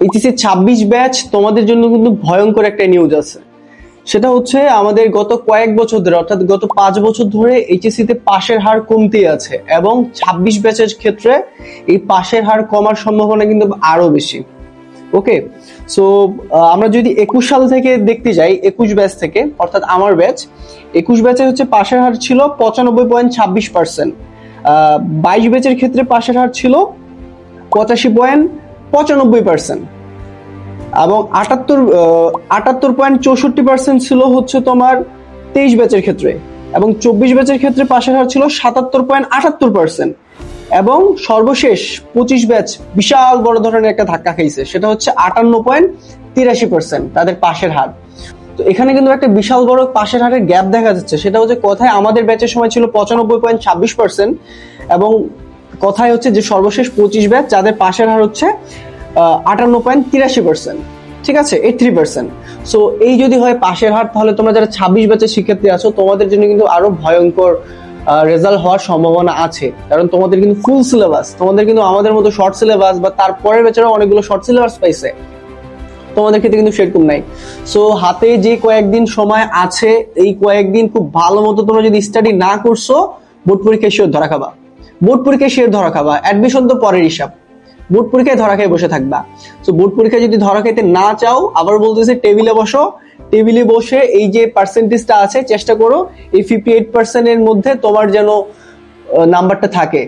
HSC 26 batch তোমাদের জন্য কিন্তু ভয়ঙ্কর একটা নিউজ আছে। সেটা হচ্ছে আমাদের গত কয়েক বছর ধরে, অর্থাৎ গত 5 বছর ধরে এইচএসসি তে পাশের হার কমতেই আছে, এবং 26 ব্যাচের ক্ষেত্রে এই পাশের হার কমার সম্ভাবনা কিন্তু আরো বেশি। ওকে, সো আমরা যদি 21 সাল থেকে দেখতে যাই, 21 ব্যাচ থেকে, অর্থাৎ আমার ব্যাচ 21 ব্যাচে হচ্ছে পাশের হার ছিল 95.26%। 22 ব্যাচের ক্ষেত্রে পাশের হার ছিল 85.95%, এবং 78.64% ছিল হচ্ছে তোমার 23 ব্যাচের ক্ষেত্রে, এবং 24 ব্যাচের ক্ষেত্রে পাশের হার ছিল 77.78%, এবং সর্বশেষ 25 ব্যাচ বিশাল বড় ধরনের একটা ধাক্কা খাইছে, সেটা হচ্ছে 58.83% তাদের পাশের হার। তো এখানে কিন্তু একটা বিশাল বড় পাশের হারের গ্যাপ দেখা যাচ্ছে। সেটা হচ্ছে কথায় আমাদের ব্যাচের সময় ছিল 95.26%, এবং কথায় হচ্ছে যে সর্বশেষ 25 ব্যাচ যাদের পাশের হার হচ্ছে 58.83%, ঠিক আছে, 83%। সো এই যদি হয় পাশের হার, তাহলে তোমরা যারা 26 ব্যাচের শিক্ষার্থী আছো তোমাদের জন্য কিন্তু আরো ভয়ঙ্কর রেজাল্ট হওয়ার সম্ভাবনা আছে, কারণ তোমাদের কিন্তু ফুল সিলেবাস, তোমাদের কিন্তু আমাদের মতো শর্ট সিলেবাস বা তারপরের ব্যাচেরও অনেকগুলো শর্ট সিলেবাস পাইছে, তোমাদের ক্ষেত্রে কিন্তু সেরকম নাই। সো হাতে যে কয়েকদিন সময় আছে, এই কয়েকদিন খুব ভালো মতো তোমরা যদি স্টাডি না করছো, বোর্ড পরীক্ষায় শিওর ধরা খাবা। বোর্ড পরীক্ষায় শিওর ধরা খাবা, অ্যাডমিশন তো পরের হিসাব, বোর্ড পরীক্ষায় ধরা খেয়ে বসে থাকবা। সো বোর্ড পরীক্ষায় যদি ধরা খাইতে না চাও, আবার বলতেছে টেবিলে বসো, টেবিলে বসে এই যে পার্সেন্টেজটা আছে চেষ্টা করো এই 58% এর মধ্যে তোমার যেন নাম্বারটা থাকে।